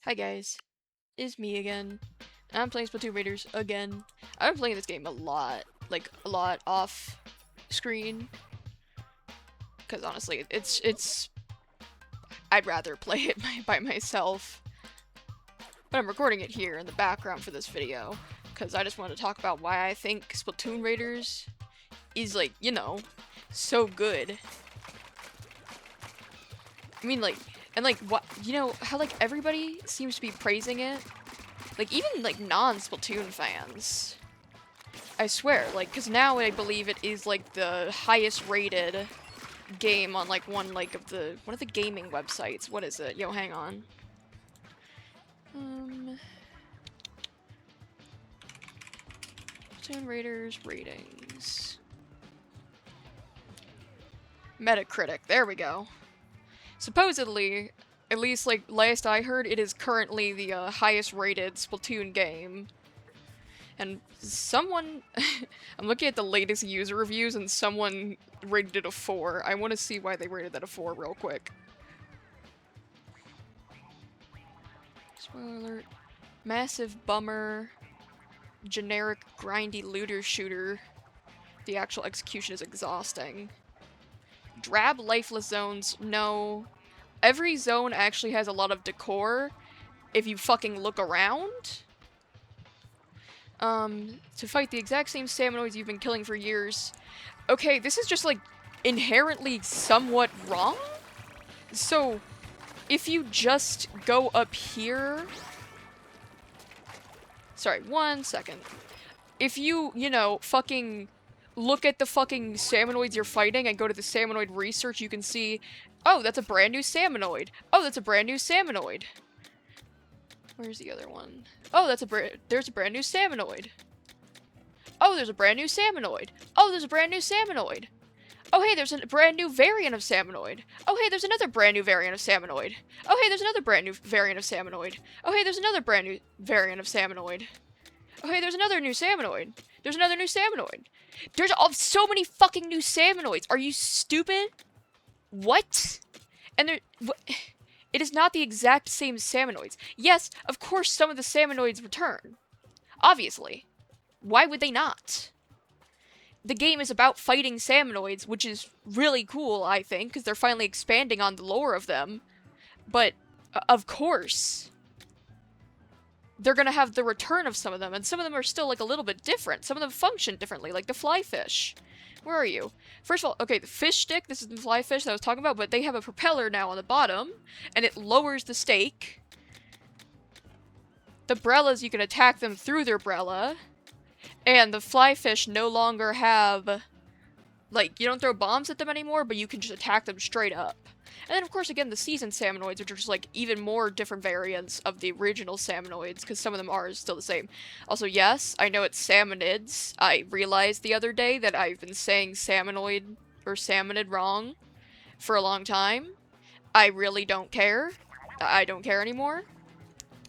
Hi guys, it's me again. I'm playing Splatoon Raiders again. I've been playing this game a lot, like a lot off screen, because honestly, it's I'd rather play it by myself. But I'm recording it here in the background for this video, because I just want to talk about why I think Splatoon Raiders is like, so good. I mean, like, and like, what, how like everybody seems to be praising it? Like, even, like, non-Splatoon fans. I swear, like, because now I believe it is, like, the highest rated game on, like, one of the gaming websites. What is it? Yo, hang on. Splatoon Raiders ratings. Metacritic, there we go. Supposedly, at least, like, last I heard, it is currently the highest rated Splatoon game. And someone, I'm looking at the latest user reviews and someone rated it a 4. I want to see why they rated that a 4 real quick. Spoiler alert. Massive bummer. Generic grindy looter shooter. The actual execution is exhausting. Drab lifeless zones, no. Every zone actually has a lot of decor if you fucking look around. To fight the exact same Salmonoids you've been killing for years. Okay, this is just, like, inherently somewhat wrong? So, if you just go up here... Sorry, 1 second. If you, fucking look at the fucking Salmonoids you're fighting and go to the Salmonoid research, you can see, oh, that's a brand new Salmonoid. Oh, that's a brand new Salmonoid. Where's the other one? Oh, there's a brand new Salmonoid. Oh, there's a brand new Salmonoid. Oh, there's a brand new Salmonoid. Oh, hey, there's a brand new variant of Salmonoid. Oh, hey, there's another brand new variant of Salmonoid. Oh, hey, there's another brand new variant of Salmonoid. Oh, hey, there's another brand new variant of Salmonoid. Oh, hey, there's another new Salmonoid. There's another new Salmonoid. There's so many fucking new Salmonoids. Are you stupid? What? And it is not the exact same Salmonoids. Yes, of course some of the Salmonoids return. Obviously. Why would they not? The game is about fighting Salmonoids, which is really cool, I think, because they're finally expanding on the lore of them. But, of course, they're gonna have the return of some of them, and some of them are still, like, a little bit different. Some of them function differently, like the flyfish. Where are you? First of all, okay, the fish stick, this is the flyfish that I was talking about, but they have a propeller now on the bottom, and it lowers the stake. The brellas, you can attack them through their brella. And the flyfish no longer have, like, you don't throw bombs at them anymore, but you can just attack them straight up. And then, of course, again, the seasoned Salmonoids, which are just, like, even more different variants of the original Salmonoids, because some of them are still the same. Also, yes, I know it's Salmonids. I realized the other day that I've been saying Salmonoid or Salmonid wrong for a long time. I really don't care. I don't care anymore.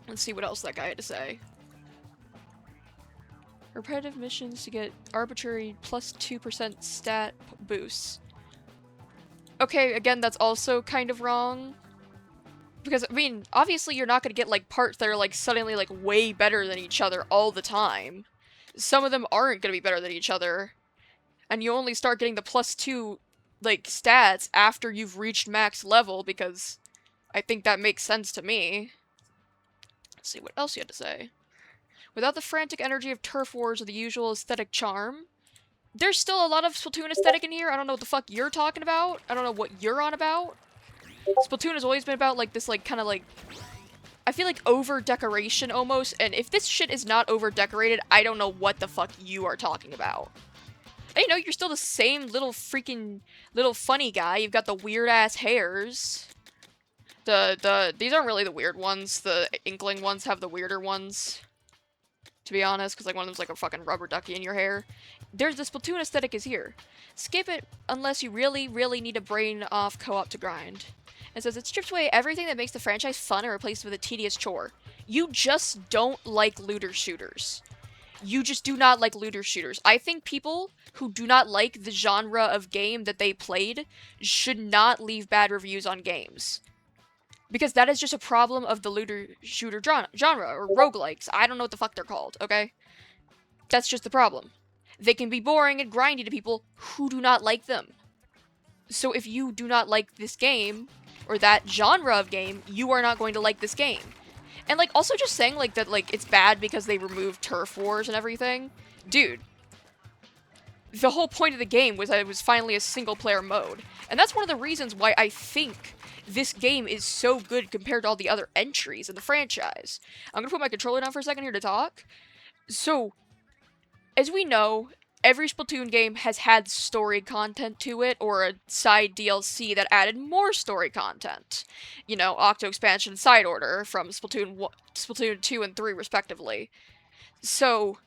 Let's see what else that guy had to say. Repetitive missions to get arbitrary plus 2% stat boosts. Okay, again, that's also kind of wrong. Because, I mean, obviously you're not gonna get, like, parts that are, like, suddenly, like, way better than each other all the time. Some of them aren't gonna be better than each other. And you only start getting the plus 2, like, stats after you've reached max level, because I think that makes sense to me. Let's see what else you had to say. Without the frantic energy of turf wars or the usual aesthetic charm, there's still a lot of Splatoon aesthetic in here. I don't know what the fuck you're talking about. I don't know what you're on about. Splatoon has always been about, like, this, like, kind of, like, I feel like over-decoration almost, and if this shit is not over-decorated, I don't know what the fuck you are talking about. And, you're still the same little freaking, little funny guy. You've got the weird-ass hairs. These aren't really the weird ones. The Inkling ones have the weirder ones. To be honest, because, like, one of them's like a fucking rubber ducky in your hair. There's the Splatoon aesthetic is here. Skip it unless you really, really need a brain-off co-op to grind. It says it strips away everything that makes the franchise fun and replaces it with a tedious chore. You just don't like looter shooters. You just do not like looter shooters. I think people who do not like the genre of game that they played should not leave bad reviews on games. Because that is just a problem of the looter shooter genre, or roguelikes. I don't know what the fuck they're called, okay? That's just the problem. They can be boring and grindy to people who do not like them. So if you do not like this game, or that genre of game, you are not going to like this game. And, like, also just saying, like, that, like, it's bad because they removed turf wars and everything. Dude, the whole point of the game was that it was finally a single-player mode. And that's one of the reasons why I think this game is so good compared to all the other entries in the franchise. I'm gonna put my controller down for a second here to talk. So, as we know, every Splatoon game has had story content to it, or a side DLC that added more story content. You know, Octo Expansion Side Order from Splatoon 2 and 3 respectively. So,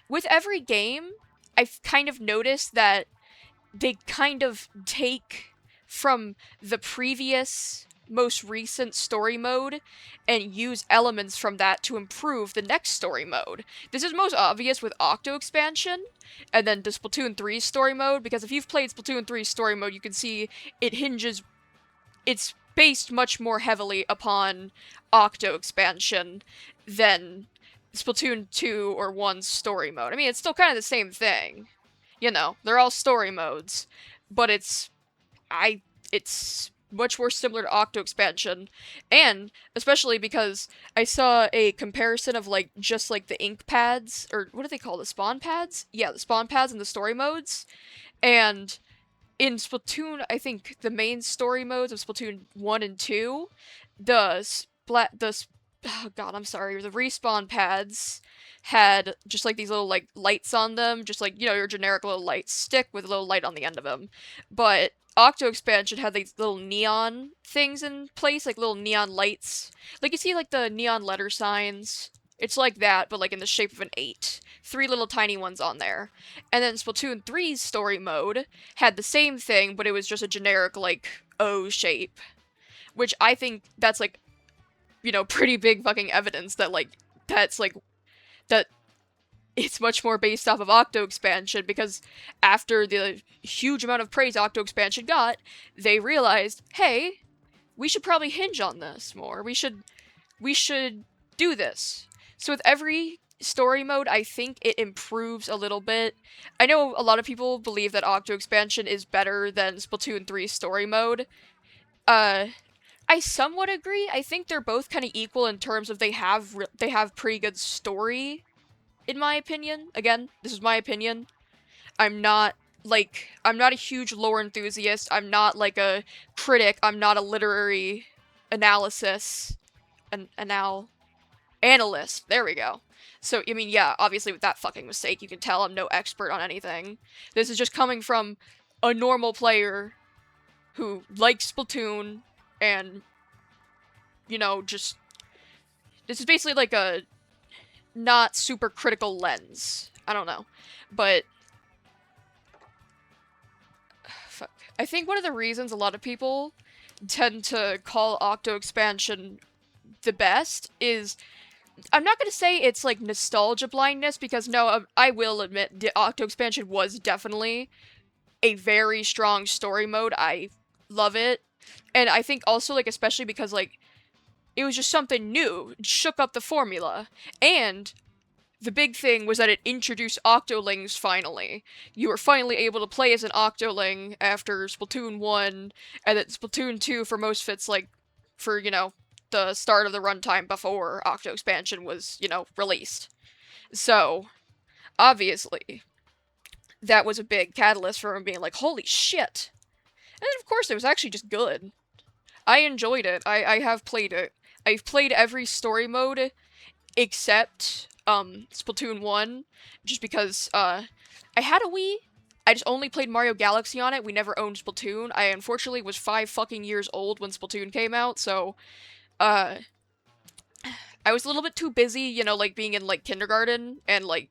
with every game, I've kind of noticed that they kind of take from the previous, most recent story mode and use elements from that to improve the next story mode. This is most obvious with Octo Expansion, and then the Splatoon 3 story mode, because if you've played Splatoon 3 story mode, you can see it's based much more heavily upon Octo Expansion than Splatoon 2 or 1's story mode. I mean, it's still kind of the same thing. You know, they're all story modes, but it's much more similar to Octo Expansion, and especially because I saw a comparison of, like, just, like, the ink pads, or what do they call the spawn pads? Yeah, the spawn pads in the story modes, and in Splatoon, I think the main story modes of Splatoon 1 and 2, oh god, I'm sorry, the respawn pads had just, like, these little, like, lights on them, just like, you know, your generic little light stick with a little light on the end of them. But Octo Expansion had these little neon things in place, like little neon lights. Like, you see, like, the neon letter signs? It's like that, but, like, in the shape of an 8. 3 little tiny ones on there. And then Splatoon 3's story mode had the same thing, but it was just a generic, like, O shape. Which I think that's, like, you know, pretty big fucking evidence that, like, that it's much more based off of Octo Expansion, because after the huge amount of praise Octo Expansion got, they realized, hey, we should probably hinge on this more. We should do this. So with every story mode, I think it improves a little bit. I know a lot of people believe that Octo Expansion is better than Splatoon 3 story mode. I somewhat agree. I think they're both kind of equal in terms of they have pretty good story, in my opinion. Again, this is my opinion. I'm not a huge lore enthusiast. I'm not, like, a critic. I'm not a literary analysis analyst. There we go. So, I mean, yeah, obviously with that fucking mistake, you can tell I'm no expert on anything. This is just coming from a normal player who likes Splatoon, and, you know, just... This is basically like a not super critical lens. I don't know. But... Fuck. I think one of the reasons a lot of people tend to call Octo Expansion the best is... I'm not gonna say it's, like, nostalgia blindness, because no, I will admit the Octo Expansion was definitely a very strong story mode. I love it. And I think also, like, especially because, like, it was just something new. It shook up the formula. And the big thing was that it introduced Octolings finally. You were finally able to play as an Octoling after Splatoon 1, and then Splatoon 2 for most fits, like, for, you know, the start of the runtime before Octo Expansion was, you know, released. So, obviously, that was a big catalyst for him being like, holy shit. And then, of course, it was actually just good. I enjoyed it. I have played it. I've played every story mode except Splatoon 1, just because I had a Wii. I just only played Mario Galaxy on it. We never owned Splatoon. I unfortunately was 5 fucking years old when Splatoon came out, so I was a little bit too busy, you know, like, being in, like, kindergarten and, like,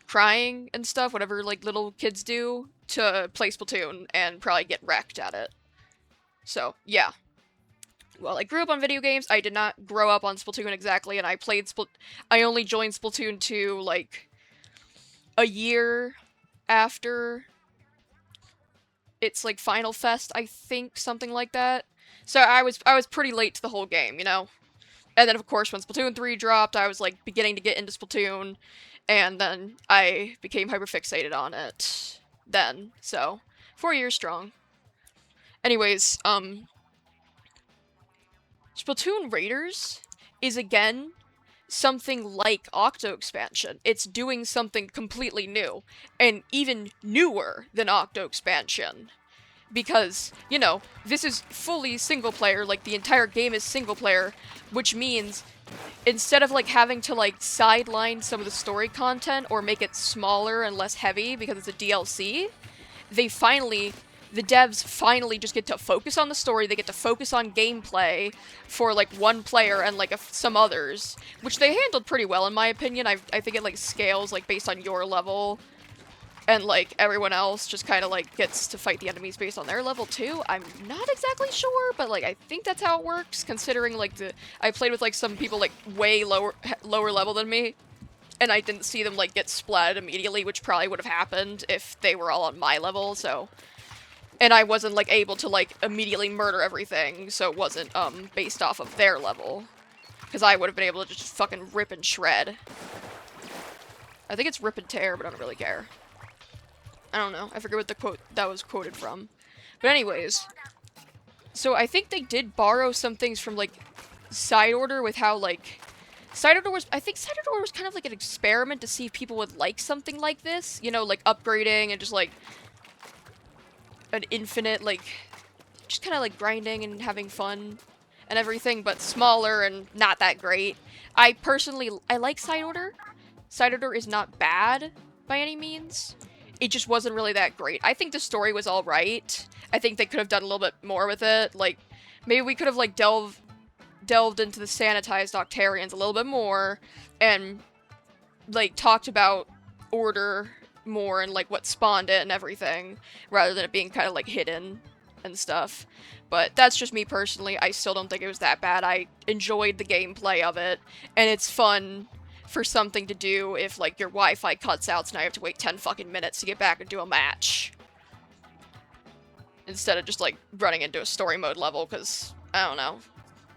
crying and stuff, whatever, like, little kids do, to play Splatoon and probably get wrecked at it. So, yeah. Well, I grew up on video games. I did not grow up on Splatoon exactly, and I only joined Splatoon 2, like, a year after its, like, Final Fest, I think, something like that. So I was pretty late to the whole game, you know? And then, of course, when Splatoon 3 dropped, I was, like, beginning to get into Splatoon, and then I became hyperfixated on it then. So, 4 years strong. Anyways, Splatoon Raiders is, again, something like Octo Expansion. It's doing something completely new, and even newer than Octo Expansion. Because, you know, this is fully single player, like the entire game is single player, which means instead of like having to like sideline some of the story content or make it smaller and less heavy because it's a DLC, they finally the devs finally just get to focus on the story, they get to focus on gameplay for like one player and like some others, which they handled pretty well in my opinion. I think it like scales like based on your level, and like everyone else just kind of like gets to fight the enemies based on their level too. I'm not exactly sure, but like I think that's how it works, considering like I played with like some people like way lower level than me, and I didn't see them like get splatted immediately, which probably would have happened if they were all on my level. So, and I wasn't like able to like immediately murder everything, so it wasn't based off of their level, because I would have been able to just fucking rip and shred. I think it's rip and tear, but I don't really care. I don't know. I forget what the quote that was quoted from. But anyways, so I think they did borrow some things from, like, Side Order with how, like, I think Side Order was kind of like an experiment to see if people would like something like this. You know, like, upgrading and just, like, an infinite, like, just kind of, like, grinding and having fun and everything, but smaller and not that great. I like Side Order. Side Order is not bad by any means. It just wasn't really that great. I think the story was alright. I think they could have done a little bit more with it. Like, maybe we could have, like, delved into the sanitized Octarians a little bit more, and, like, talked about Order more and, like, what spawned it and everything, rather than it being kind of, like, hidden and stuff. But that's just me personally. I still don't think it was that bad. I enjoyed the gameplay of it, and it's fun for something to do if, like, your Wi-Fi cuts out, so now you have to wait 10 fucking minutes to get back and do a match. Instead of just, like, running into a story mode level, because, I don't know.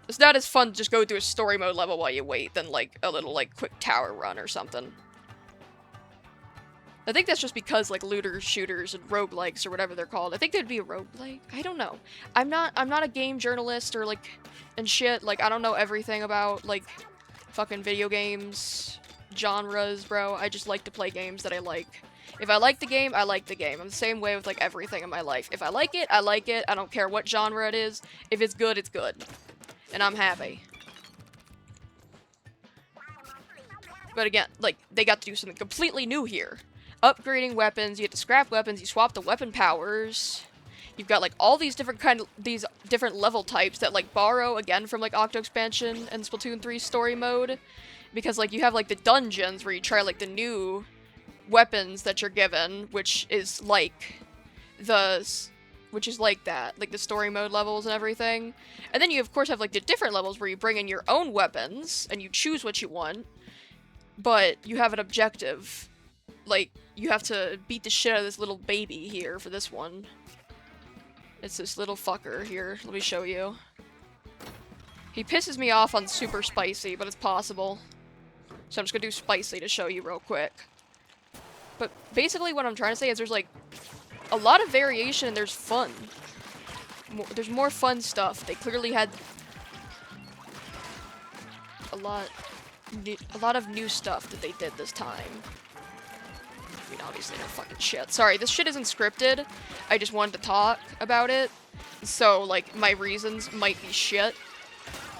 It's not as fun to just go through a story mode level while you wait than, like, a little, like, quick tower run or something. I think that's just because, like, looter shooters and roguelikes or whatever they're called. I think they'd be a roguelike. I don't know. I'm not a game journalist or, like, and shit. Like, I don't know everything about, like, fucking video games, genres, bro. I just like to play games that I like. If I like the game, I like the game. I'm the same way with, like, everything in my life. If I like it, I like it. I don't care what genre it is. If it's good, it's good. And I'm happy. But again, like, they got to do something completely new here. Upgrading weapons, you get to scrap weapons, you swap the weapon powers. You've got, like, all these different level types that, like, borrow, again, from, like, Octo Expansion and Splatoon 3 story mode. Because, like, you have, like, the dungeons where you try, like, the new weapons that you're given, which is like that, like the story mode levels and everything. And then you, of course, have, like, the different levels where you bring in your own weapons and you choose what you want, but you have an objective. Like, you have to beat the shit out of this little baby here for this one. It's this little fucker here. Let me show you. He pisses me off on super spicy, but it's possible. So I'm just gonna do spicy to show you real quick. But basically what I'm trying to say is there's, like, a lot of variation and there's fun. There's more fun stuff. They clearly had a lot of new stuff that they did this time. I mean, obviously, no fucking shit. Sorry, this shit isn't scripted. I just wanted to talk about it. So, like, my reasons might be shit.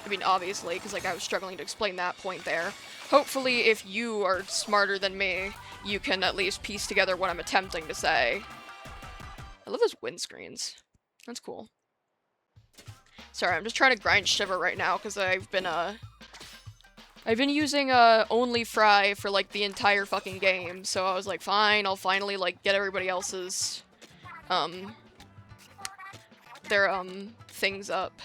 I mean, obviously, because, like, I was struggling to explain that point there. Hopefully, if you are smarter than me, you can at least piece together what I'm attempting to say. I love those windscreens. That's cool. Sorry, I'm just trying to grind Shiver right now, because I've been using only Fry for, like, the entire fucking game, so I was like, fine, I'll finally, like, get everybody else's, their, things up.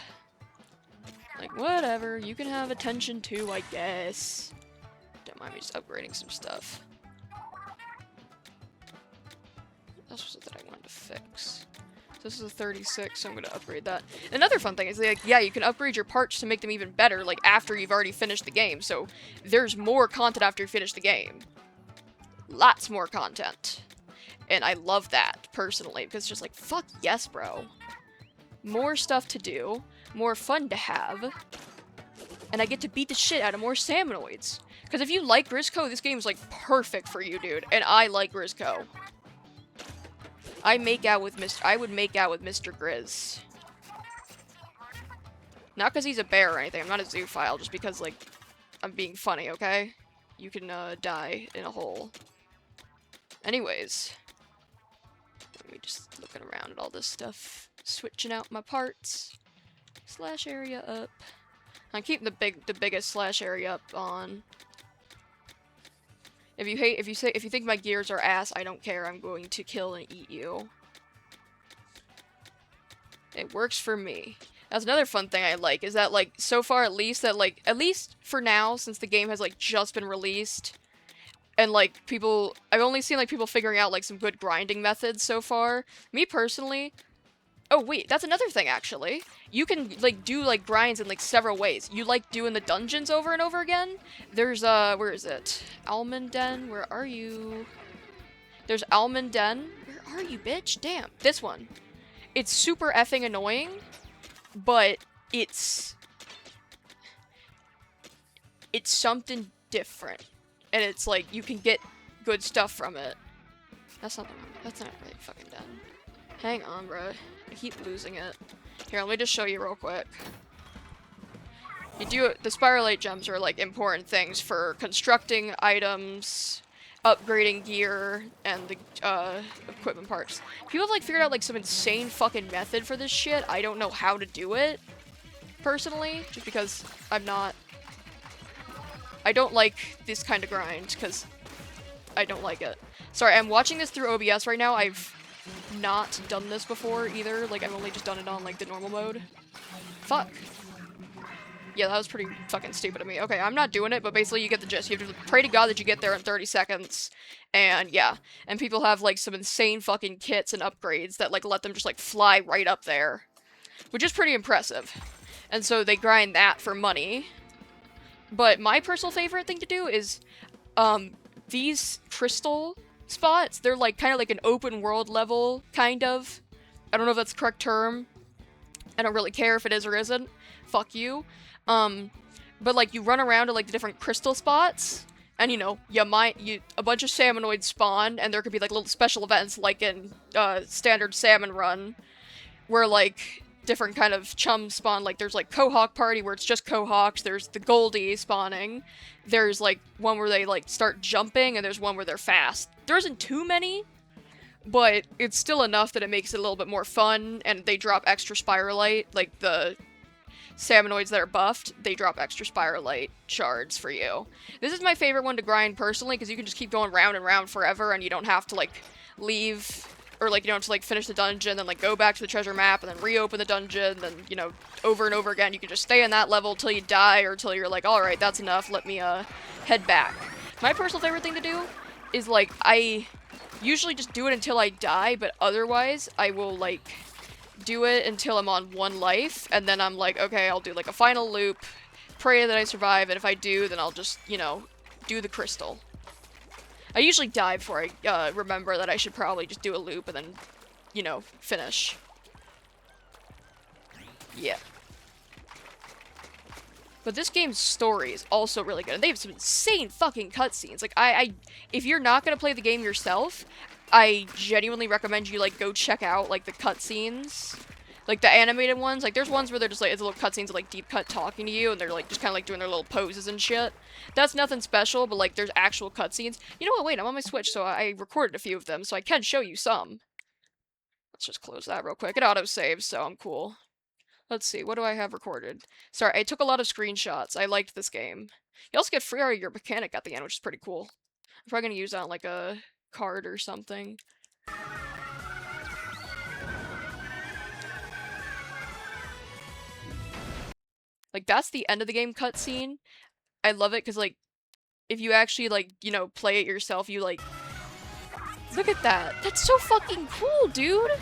Like, whatever, you can have attention too, I guess. Don't mind me just upgrading some stuff. What else was it that I wanted to fix? This is a 36, so I'm gonna upgrade that. Another fun thing is, like, yeah, you can upgrade your parts to make them even better, like, after you've already finished the game, so there's more content after you finish the game. Lots more content. And I love that, personally, because it's just like, fuck yes, bro. More stuff to do, more fun to have, and I get to beat the shit out of more Salmonoids. Because if you like Grisco, this game is, like, perfect for you, dude, and I like Grisco. I would make out with Mr. Grizz. Not because he's a bear or anything. I'm not a zoophile. Just because, like, I'm being funny, okay? You can, die in a hole. Anyways. Let me just looking around at all this stuff. Switching out my parts. Slash area up. I'm keeping the biggest slash area up on. If you think my gears are ass, I don't care. I'm going to kill and eat you. It works for me. That's another fun thing I like, is that, like, so far at least, that, like, at least for now, since the game has, like, just been released, and, like, I've only seen, like, people figuring out, like, some good grinding methods so far. Me personally, oh, wait, that's another thing, actually. You can, like, do, like, grinds in, like, several ways. You like doing the dungeons over and over again? There's, where is it? Almond Den, where are you? There's Almond Den. Where are you, bitch? Damn, this one. It's super effing annoying, but it's something different. And it's, like, you can get good stuff from it. That's not really fucking done. Hang on, bro. I keep losing it. Here, let me just show you real quick. The Spiralite gems are, like, important things for constructing items, upgrading gear, and the, equipment parts. People have, like, figured out, like, some insane fucking method for this shit. I don't know how to do it, personally, just because I don't like this kind of grind, because I don't like it. Sorry, I'm watching this through OBS right now. I've not done this before either. Like, I've only just done it on, like, the normal mode. Fuck. Yeah, that was pretty fucking stupid of me. Okay, I'm not doing it, but basically you get the gist. You have to pray to God that you get there in 30 seconds. And yeah. And people have, like, some insane fucking kits and upgrades that, like, let them just, like, fly right up there. Which is pretty impressive. And so they grind that for money. But my personal favorite thing to do is, these crystal spots, they're, like, kind of like an open world level, kind of. I don't know if that's the correct term. I don't really care if it is or isn't. Fuck you. But, like, you run around to, like, the different crystal spots, and, you know, a bunch of salmonoids spawn, and there could be, like, little special events, like in, standard salmon run, where, like, different kind of chums spawn. Like, there's, like, Quahog Party, where it's just Quahogs, there's the Goldie spawning, there's, like, one where they, like, start jumping, and there's one where they're fast. There isn't too many, but it's still enough that it makes it a little bit more fun, and they drop extra Spiralite, like, the Salmonoids that are buffed, they drop extra Spiralite shards for you. This is my favorite one to grind personally, because you can just keep going round and round forever, and you don't have to, like, leave, or, like, you don't have to, like, finish the dungeon, then, like, go back to the treasure map, and then reopen the dungeon, then, you know, over and over again. You can just stay in that level till you die, or till you're like, alright, that's enough, let me, head back. My personal favorite thing to do is, like, I usually just do it until I die, but otherwise, I will, like, do it until I'm on 1 life, and then I'm like, okay, I'll do, like, a final loop, pray that I survive, and if I do, then I'll just, you know, do the crystal. I usually die before I, remember that I should probably just do a loop and then, you know, finish. Yeah. But this game's story is also really good, and they have some insane fucking cutscenes. Like, if you're not gonna play the game yourself, I genuinely recommend you, like, go check out, like, the cutscenes. Like, the animated ones. Like, there's ones where they're just, like, it's little cutscenes of, like, Deep Cut talking to you, and they're, like, just kind of, like, doing their little poses and shit. That's nothing special, but, like, there's actual cutscenes. You know what? Wait, I'm on my Switch, so I recorded a few of them, so I can show you some. Let's just close that real quick. It auto-saves, so I'm cool. Let's see, what do I have recorded? Sorry, I took a lot of screenshots. I liked this game. You also get free out of your mechanic at the end, which is pretty cool. I'm probably gonna use that on, like, a card or something. Like, that's the end of the game cutscene. I love it because, like, if you actually, like, you know, play it yourself, you, like... Look at that! That's so fucking cool, dude!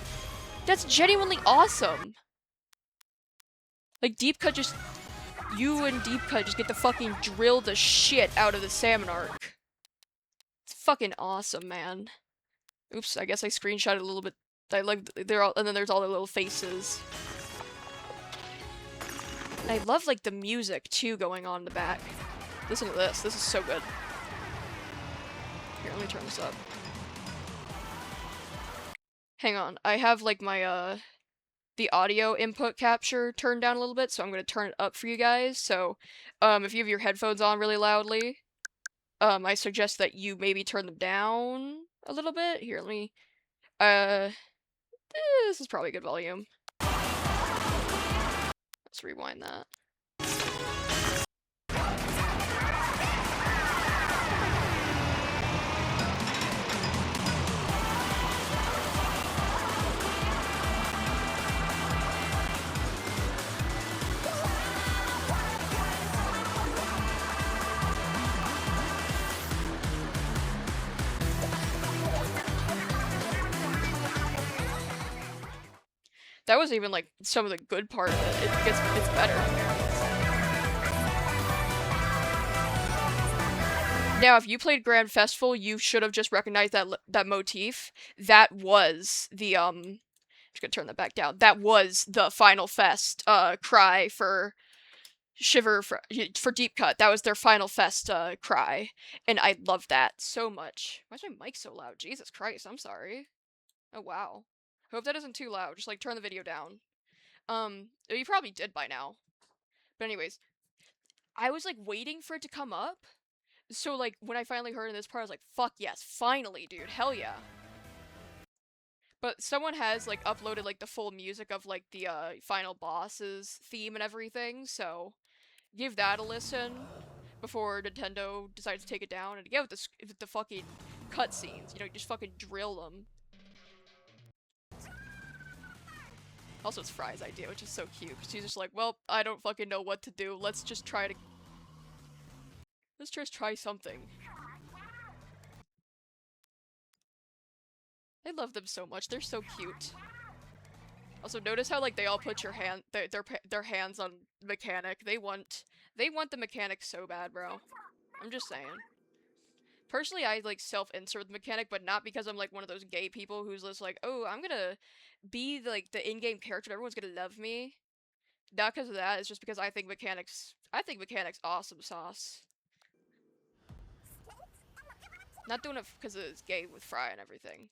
That's genuinely awesome. Like, Deep Cut just... You and Deep Cut just get to fucking drill the shit out of the salmon arc. It's fucking awesome, man. Oops, I guess I screenshotted a little bit. I like, they're all, and then there's all their little faces. And I love, like, the music, too, going on in the back. Listen to this. This is so good. Here, let me turn this up. Hang on. I have, like, my, the audio input capture turned down a little bit, so I'm gonna turn it up for you guys. So, if you have your headphones on really loudly, I suggest that you maybe turn them down a little bit. Here, let me, this is probably good volume. Let's rewind that. That was even, like, some of the good part of it. It's better. Now, if you played Grand Festival, you should have just recognized that motif. That was the, I'm just gonna turn that back down. That was the Final Fest, cry for Shiver, for Deep Cut. That was their Final Fest, cry. And I love that so much. Why is my mic so loud? Jesus Christ, I'm sorry. Oh, wow. I hope that isn't too loud. Just, like, turn the video down. You probably did by now. But anyways, I was, like, waiting for it to come up. So, like, when I finally heard in this part, I was like, fuck yes, finally, dude, hell yeah. But someone has, like, uploaded, like, the full music of, like, the, final boss's theme and everything, so give that a listen before Nintendo decides to take it down. And again, with the fucking cutscenes, you know, you just fucking drill them. Also, it's Fry's idea, which is so cute, because he's just like, well, I don't fucking know what to do, let's just try something. I love them so much, they're so cute. Also, notice how, like, they all put their hands on mechanic. They want the mechanic so bad, bro. I'm just saying. Personally, I, like, self-insert the mechanic, but not because I'm, like, one of those gay people who's just like, oh, I'm gonna be, like, the in-game character, everyone's gonna love me. Not because of that, it's just because I think mechanics awesome sauce. Not doing it because it's gay with Fry and everything.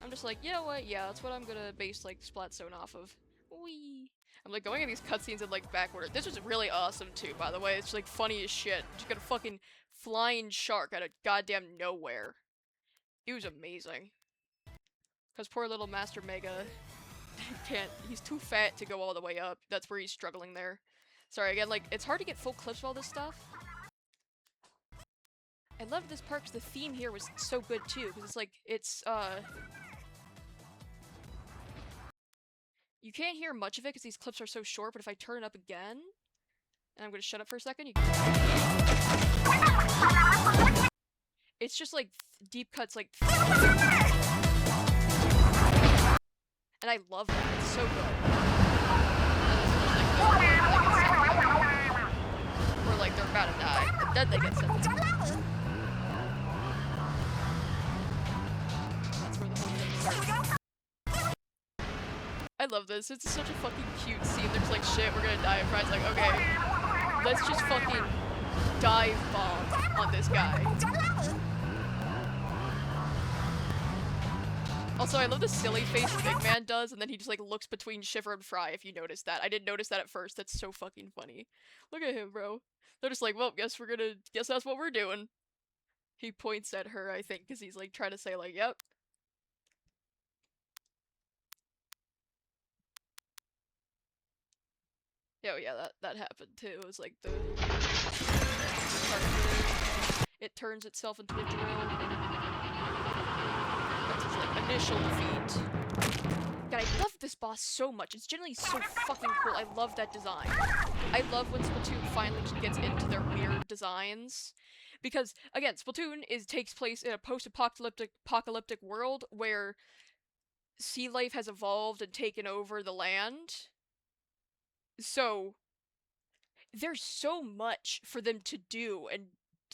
I'm just like, you know what, yeah, that's what I'm gonna base, like, Splatoon off of. Whee! I'm, like, going at these cutscenes in, like, back order. This was really awesome, too, by the way. It's, like, funny as shit. Just got a fucking flying shark out of goddamn nowhere. It was amazing. Because poor little Master Mega he's too fat to go all the way up. That's where he's struggling there. Sorry, again, like, it's hard to get full clips of all this stuff. I love this part because the theme here was so good, too. Because it's, like, you can't hear much of it because these clips are so short, but if I turn it up again, and I'm gonna shut up for a second, it's just, like, deep cuts, like, and I love that. It's so good. Or, like, they're about to die, and then they get sent. That's where the whole thing starts. I love this. It's such a fucking cute scene. They're just like, shit, we're gonna die. And Fry's like, okay, let's just fucking dive bomb on this guy. Also, I love the silly face Big Man does, and then he just, like, looks between Shiver and Fry, if you notice that. I didn't notice that at first. That's so fucking funny. Look at him, bro. They're just like, well, guess that's what we're doing. He points at her, I think, because he's, like, trying to say, like, yep. Oh yeah, that happened too. It was like it turns itself into a drill. That's his, like, initial defeat. God, I love this boss so much. It's generally so fucking cool. I love that design. I love when Splatoon finally gets into their weird designs. Because, again, Splatoon takes place in a post-apocalyptic world where sea life has evolved and taken over the land. So there's so much for them to do in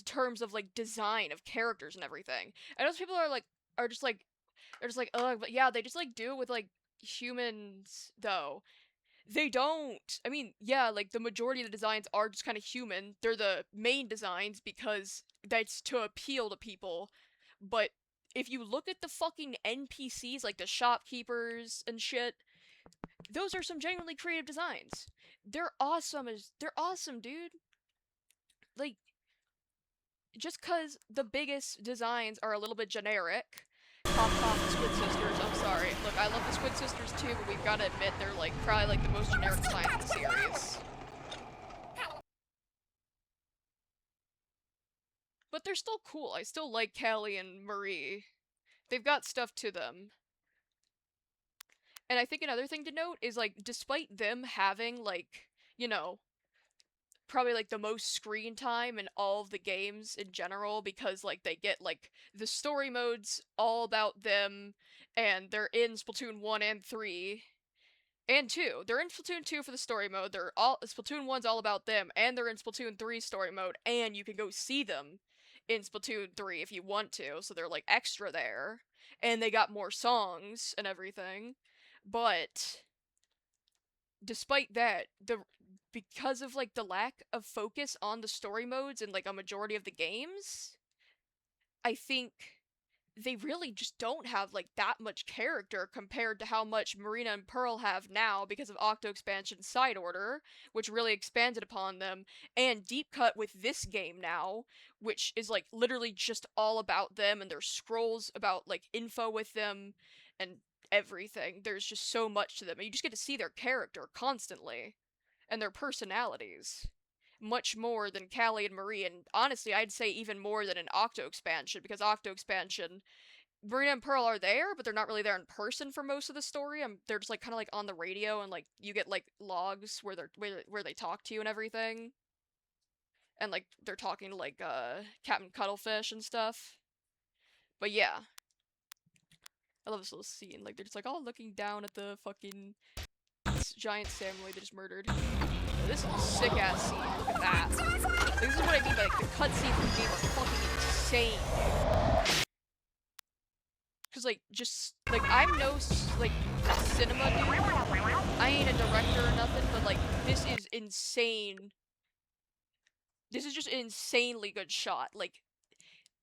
terms of like design of characters and everything. I know people are just like are just like, ugh, but yeah, they just like do it with like humans though. They don't. I mean, yeah, like the majority of the designs are just kind of human. They're the main designs because that's to appeal to people. But if you look at the fucking NPCs, like the shopkeepers and shit, those are some genuinely creative designs. They're awesome, dude. Like just cuz the biggest designs are a little bit generic. Cough cough, the Squid Sisters, I'm sorry. Look, I love the Squid Sisters too, but we've got to admit they're like probably like the most generic designs in the series. But they're still cool. I still like Callie and Marie. They've got stuff to them. And I think another thing to note is like despite them having like, you know, probably like the most screen time in all of the games in general because like they get like the story modes all about them and they're in Splatoon 1 and 3 and 2. They're in Splatoon 2 for the story mode. They're all Splatoon 1's all about them and they're in Splatoon 3 story mode and you can go see them in Splatoon 3 if you want to. So they're like extra there and they got more songs and everything. But despite that, the because of like the lack of focus on the story modes in like a majority of the games, I think they really just don't have like that much character compared to how much Marina and Pearl have now because of Octo Expansion Side Order, which really expanded upon them, and Deep Cut with this game now, which is like literally just all about them and there's scrolls about like info with them and everything. There's just so much to them. And you just get to see their character constantly and their personalities much more than Callie and Marie, and honestly, I'd say even more than an Octo expansion, because Octo expansion, Marina and Pearl are there, but they're not really there in person for most of the story. They're just like kind of like on the radio, and like you get like logs where they talk to you and everything, and like they're talking to like Captain Cuttlefish and stuff. But yeah, I love this little scene. Like they're just like all looking down at the fucking giant samoyed they just murdered. This is a sick ass scene. Look at that. Like, this is what I mean by like, the cutscenes in the game are fucking insane. Cause like just like I'm no like cinema dude. I ain't a director or nothing, but like this is insane. This is just an insanely good shot. Like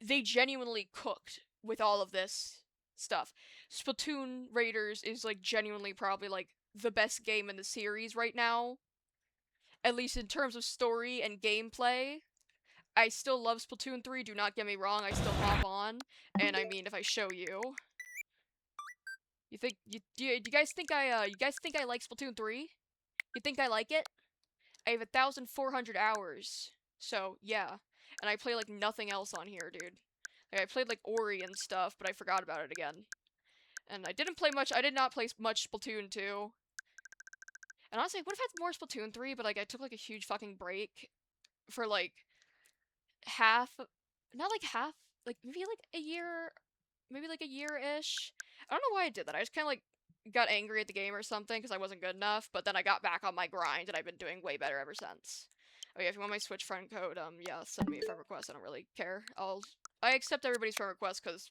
they genuinely cooked with all of this stuff. Splatoon Raiders is like genuinely probably like the best game in the series right now. At least in terms of story and gameplay. I still love Splatoon 3, do not get me wrong, I still hop on. And I mean, if I show you, you think do you guys think I like Splatoon 3? You think I like it? I have 1,400 hours. So, yeah. And I play like nothing else on here, dude. Like I played like Ori and stuff, but I forgot about it again. And I did not play much Splatoon 2. And honestly, I would have had more Splatoon 3, but like I took like a huge fucking break for like half, not like half, like maybe like a year, maybe like a year-ish. I don't know why I did that. I just kind of like got angry at the game or something because I wasn't good enough, but then I got back on my grind and I've been doing way better ever since. Oh yeah, if you want my Switch friend code, yeah, send me a friend request. I don't really care. I accept everybody's friend request because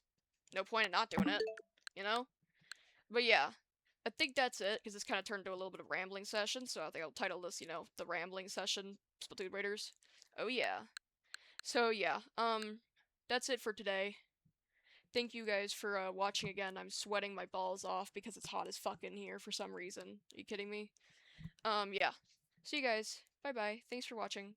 no point in not doing it, you know? But yeah, I think that's it because this kind of turned into a little bit of rambling session, so I think I'll title this, the rambling session, Splatoon Raiders. Oh yeah. So yeah, that's it for today. Thank you guys for watching again. I'm sweating my balls off because it's hot as fuck in here for some reason. Are you kidding me? Yeah. See you guys. Bye bye. Thanks for watching.